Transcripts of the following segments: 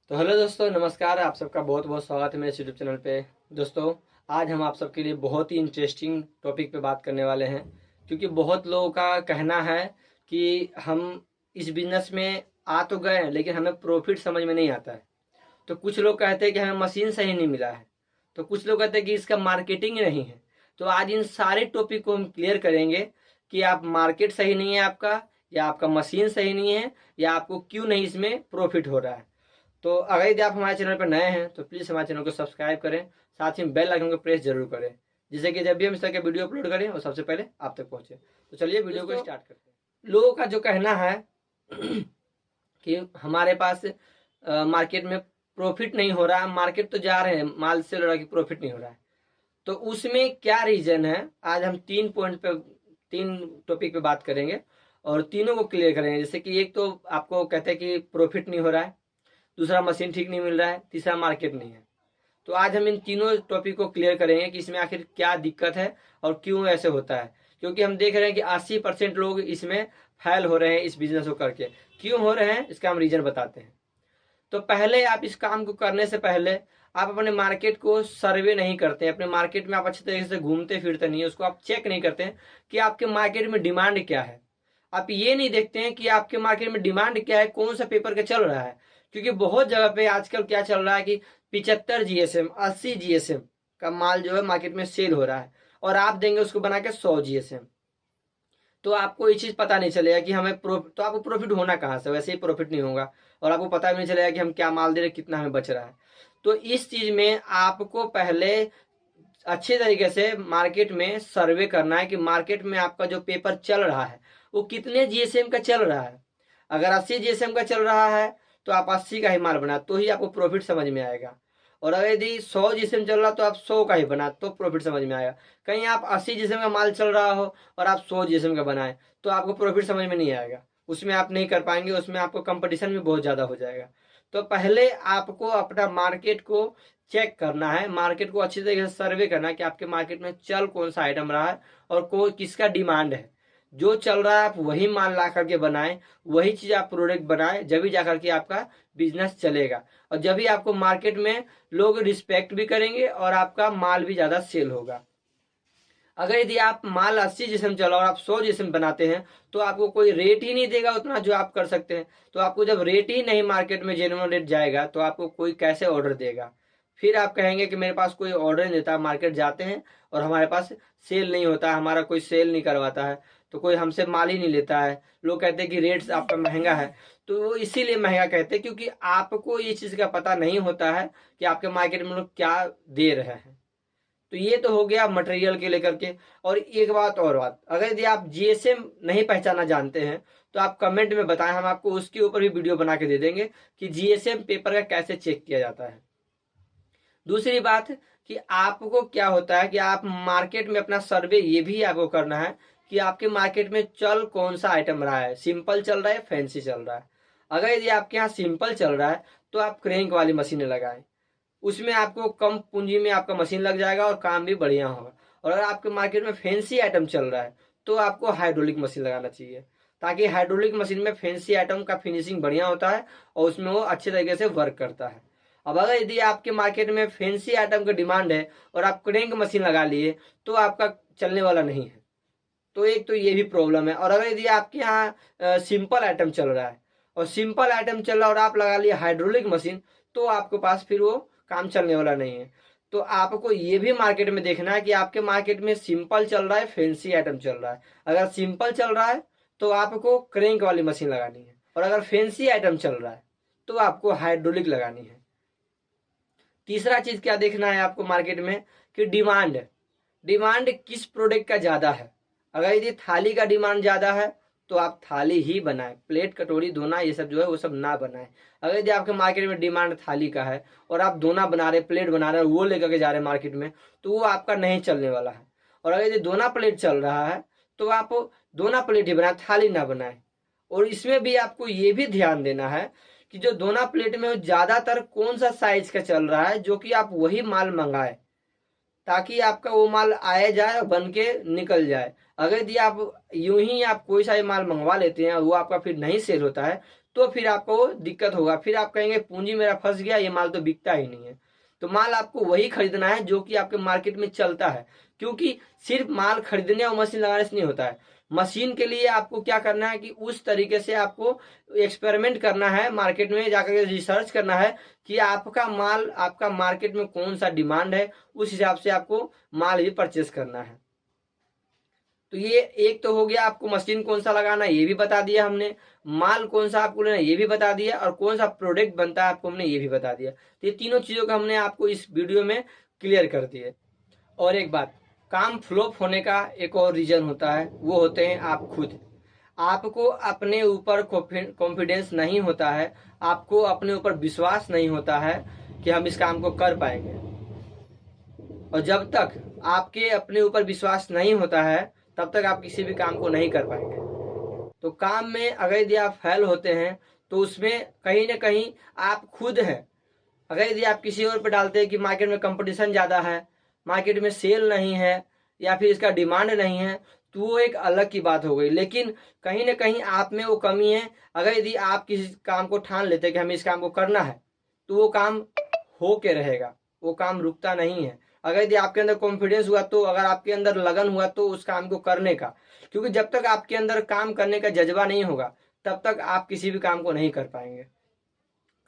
तो हेलो दोस्तों, नमस्कार। आप सबका बहुत बहुत स्वागत है मेरे यूट्यूब चैनल पे। दोस्तों, आज हम आप सबके लिए बहुत ही इंटरेस्टिंग टॉपिक पे बात करने वाले हैं, क्योंकि बहुत लोगों का कहना है कि हम इस बिजनेस में आ तो गए हैं लेकिन हमें प्रॉफिट समझ में नहीं आता है। तो कुछ लोग कहते हैं कि हमें मशीन सही नहीं मिला है, तो कुछ लोग कहते हैं कि इसका मार्केटिंग ही नहीं है। तो आज इन सारे टॉपिक को हम क्लियर करेंगे कि आप मार्केट सही नहीं है आपका, या आपका मशीन सही नहीं है, या आपको क्यों नहीं इसमें प्रॉफिट हो रहा है। तो अगर यदि आप हमारे चैनल पर नए हैं तो प्लीज़ हमारे चैनल को सब्सक्राइब करें, साथ ही बेल आइकन को प्रेस जरूर करें, जिससे कि जब भी हम इस तरह के वीडियो अपलोड करें वो सबसे पहले आप तक पहुंचे। तो चलिए वीडियो को स्टार्ट करते हैं। लोगों का जो कहना है कि हमारे पास मार्केट में प्रॉफिट नहीं हो रहा है, मार्केट तो जा रहे हैं, माल सेल हो रहा है, कि प्रॉफिट नहीं हो रहा है। तो उसमें क्या रीजन है, आज हम 3 पॉइंट पे, 3 टॉपिक पे बात करेंगे और तीनों को क्लियर करेंगे। जैसे कि एक तो आपको कहते हैं कि प्रॉफिट नहीं हो रहा है, दूसरा मशीन ठीक नहीं मिल रहा है, तीसरा मार्केट नहीं है। तो आज हम इन तीनों टॉपिक को क्लियर करेंगे कि इसमें आखिर क्या दिक्कत है और क्यों ऐसे होता है। क्योंकि हम देख रहे हैं कि 80% लोग इसमें फेल हो रहे हैं इस बिजनेस को करके। क्यों हो रहे हैं इसका हम रीजन बताते हैं। तो पहले आप इस काम को करने से पहले आप अपने मार्केट को सर्वे नहीं करते हैं। अपने मार्केट में आप अच्छे तरीके से घूमते फिरते नहीं है, उसको आप चेक नहीं करते हैं कि आपके मार्केट में डिमांड क्या है। आप ये नहीं देखते हैं कि आपके मार्केट में डिमांड क्या है, कौन सा पेपर का चल रहा है। क्योंकि बहुत जगह पे आजकल क्या चल रहा है कि 75 जीएसएम, 80 जीएसएम का माल जो है मार्केट में सेल हो रहा है, और आप देंगे उसको बना के 100 जीएसएम। तो आपको ये चीज पता नहीं चलेगा कि हमें तो आपको प्रॉफिट होना कहाँ से, वैसे ही प्रॉफिट नहीं होगा। और आपको पता भी नहीं चलेगा कि हम क्या माल दे रहे, कितना हमें बच रहा है। तो इस चीज में आपको पहले अच्छे तरीके से मार्केट में सर्वे करना है कि मार्केट में आपका जो पेपर चल रहा है वो कितने जीएसएम का चल रहा है। अगर 80 जीएसएम का चल रहा है तो आप 80 का ही माल बना, तो ही आपको प्रॉफिट समझ में आएगा। और अगर यदि 100 जीएसएम चल रहा तो आप 100 का ही बना, तो प्रॉफिट समझ में आएगा। कहीं आप 80 जीएसएम का माल चल रहा हो और आप 100 जीएसएम का बनाए तो आपको प्रॉफिट समझ में नहीं आएगा, उसमें आप नहीं कर पाएंगे, उसमें आपको कंपटीशन भी बहुत ज्यादा हो जाएगा। तो पहले आपको अपना मार्केट को चेक करना है, मार्केट को अच्छी तरीके से सर्वे करना है कि आपके मार्केट में चल कौन सा आइटम रहा है और को किसका डिमांड है। जो चल रहा है आप वही माल ला करके बनाएं, वही चीज आप प्रोडक्ट बनाएं, जब भी जाकर के आपका बिजनेस चलेगा। और जब भी आपको मार्केट में लोग रिस्पेक्ट भी करेंगे और आपका माल भी ज्यादा सेल होगा। अगर यदि आप माल 80 जिस्म चला और आप 100 जिस्म बनाते हैं तो आपको कोई रेट ही नहीं देगा उतना जो आप कर सकते हैं। तो आपको जब रेट ही नहीं मार्केट में जेन्युइन रेट जाएगा तो आपको कोई कैसे ऑर्डर देगा। फिर आप कहेंगे कि मेरे पास कोई ऑर्डर नहीं देता, मार्केट जाते हैं और हमारे पास सेल नहीं होता, हमारा कोई सेल नहीं करवाता है, तो कोई हमसे माल ही नहीं लेता है। लोग कहते हैं कि रेट आपका महंगा है। तो वो इसीलिए महंगा कहते हैं क्योंकि आपको ये चीज का पता नहीं होता है कि आपके मार्केट में लोग क्या दे रहे हैं। तो ये तो हो गया मटेरियल के लेकर के। और एक बात और बात, अगर यदि आप जीएसएम नहीं पहचाना जानते हैं तो आप कमेंट में बताएं, हम आपको उसके ऊपर भी वीडियो बना के दे देंगे कि जीएसएम पेपर का कैसे चेक किया जाता है। दूसरी बात कि आपको क्या होता है कि आप मार्केट में अपना सर्वे ये भी आपको करना है कि आपके मार्केट में चल कौन सा आइटम रहा है, सिंपल चल रहा है, फैंसी चल रहा है। अगर यदि आपके यहाँ सिंपल चल रहा है तो आप क्रैंक वाली मशीनें लगाएं, उसमें आपको कम पूंजी में आपका मशीन लग जाएगा और काम भी बढ़िया होगा। और अगर आपके मार्केट में फैंसी आइटम चल रहा है तो आपको हाइड्रोलिक मशीन लगाना चाहिए, ताकि हाइड्रोलिक मशीन में फैंसी आइटम का फिनिशिंग बढ़िया होता है और उसमें वो अच्छे तरीके से वर्क करता है। अब अगर यदि आपके मार्केट में फैंसी आइटम का डिमांड है और आप क्रैंक मशीन लगा लिए तो आपका चलने वाला नहीं है। तो एक तो ये भी प्रॉब्लम है। और अगर यदि आपके यहाँ सिंपल आइटम चल रहा है और सिंपल आइटम चल रहा है और आप लगा लिए हाइड्रोलिक मशीन, तो आपके पास फिर वो काम चलने वाला नहीं है। तो आपको ये भी मार्केट में देखना है कि आपके मार्केट में सिंपल चल रहा है, फैंसी आइटम चल रहा है। अगर सिंपल चल रहा है तो आपको क्रैंक वाली मशीन लगानी है, और अगर फैंसी आइटम चल रहा है तो आपको हाइड्रोलिक लगानी है। तीसरा चीज क्या देखना है आपको मार्केट में कि डिमांड, डिमांड किस प्रोडक्ट का ज्यादा है। अगर यदि थाली का डिमांड ज्यादा है तो आप थाली ही बनाएं, प्लेट कटोरी दोना ये सब जो है वो सब ना बनाएं। अगर यदि आपके मार्केट में डिमांड थाली का है और आप दोना बना रहे, प्लेट बना रहे, वो लेकर के जा रहे हैं मार्केट में, तो वो आपका नहीं चलने वाला है। और अगर यदि दोना प्लेट चल रहा है तो आप दोना प्लेट ही बनाए, थाली ना बनाए। और इसमें भी आपको ये भी ध्यान देना है कि जो दोना प्लेट में ज्यादातर कौन सा साइज का चल रहा है, जो कि आप वही माल मंगाए, ताकि आपका वो माल आए जाए और बन के निकल जाए। अगर यदि आप यूं ही आप कोई सा माल मंगवा लेते हैं वो आपका फिर नहीं सेल होता है, तो फिर आपको दिक्कत होगा, फिर आप कहेंगे पूंजी मेरा फंस गया, ये माल तो बिकता ही नहीं है। तो माल आपको वही खरीदना है जो कि आपके मार्केट में चलता है, क्योंकि सिर्फ माल खरीदने और मशीन लगाने से नहीं होता है। मशीन के लिए आपको क्या करना है कि उस तरीके से आपको एक्सपेरिमेंट करना है, मार्केट में जाकर रिसर्च करना है कि आपका माल, आपका मार्केट में कौन सा डिमांड है, उस हिसाब से आपको माल भी परचेस करना है। तो ये एक तो हो गया, आपको मशीन कौन सा लगाना है ये भी बता दिया हमने, माल कौन सा आपको लेना है ये भी बता दिया, और कौन सा प्रोडक्ट बनता है आपको हमने ये भी बता दिया। तो ये तीनों चीजों का हमने आपको इस वीडियो में क्लियर कर दिए। और एक बात, काम फ्लॉप होने का एक और रीजन होता है, वो होते हैं आप खुद। आपको अपने ऊपर कॉन्फिडेंस नहीं होता है, आपको अपने ऊपर विश्वास नहीं होता है कि हम इस काम को कर पाएंगे। और जब तक आपके अपने ऊपर विश्वास नहीं होता है तब तक आप किसी भी काम को नहीं कर पाएंगे। तो काम में अगर यदि आप फेल होते हैं तो उसमें कहीं ना कहीं आप खुद हैं। अगर यदि आप किसी और पे डालते हैं कि मार्केट में कंपटीशन ज़्यादा है, मार्केट में सेल नहीं है, या फिर इसका डिमांड नहीं है, तो वो एक अलग की बात हो गई। लेकिन कहीं ना कहीं आप में वो कमी है। अगर यदि आप किसी काम को ठान लेते हैं कि हमें इस काम को करना है, तो वो काम हो के रहेगा, वो काम रुकता नहीं है। अगर यदि आपके अंदर कॉन्फिडेंस हुआ, तो अगर आपके अंदर लगन हुआ तो उस काम को करने का, क्योंकि जब तक आपके अंदर काम करने का जज्बा नहीं होगा तब तक आप किसी भी काम को नहीं कर पाएंगे।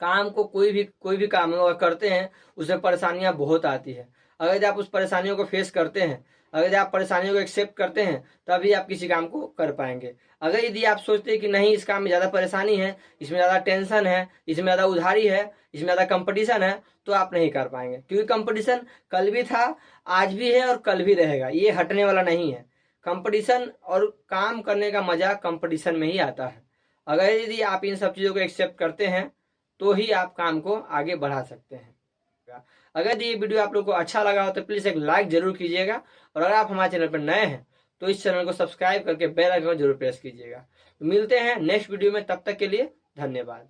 काम को कोई भी काम अगर करते हैं उसमें परेशानियां बहुत आती है। अगर यदि आप उस परेशानियों को फेस करते हैं, अगर यदि आप परेशानियों को एक्सेप्ट करते हैं, तभी आप किसी काम को कर पाएंगे। अगर यदि आप सोचते हैं कि नहीं इस काम में ज़्यादा परेशानी है, इसमें ज़्यादा टेंशन है, इसमें ज़्यादा उधारी है, इसमें ज़्यादा कंपटीशन है, तो आप नहीं कर पाएंगे। क्योंकि कंपटीशन कल भी था, आज भी है और कल भी रहेगा, ये हटने वाला नहीं है। कंपटीशन और काम करने का मजा कंपटीशन में ही आता है। अगर यदि आप इन सब चीज़ों को एक्सेप्ट करते हैं तो ही आप काम को आगे बढ़ा सकते हैं। अगर ये वीडियो आप लोग को अच्छा लगा हो तो प्लीज़ एक लाइक जरूर कीजिएगा, और अगर आप हमारे चैनल पर नए हैं तो इस चैनल को सब्सक्राइब करके बेल आइकन जरूर प्रेस कीजिएगा। तो मिलते हैं नेक्स्ट वीडियो में, तब तक के लिए धन्यवाद।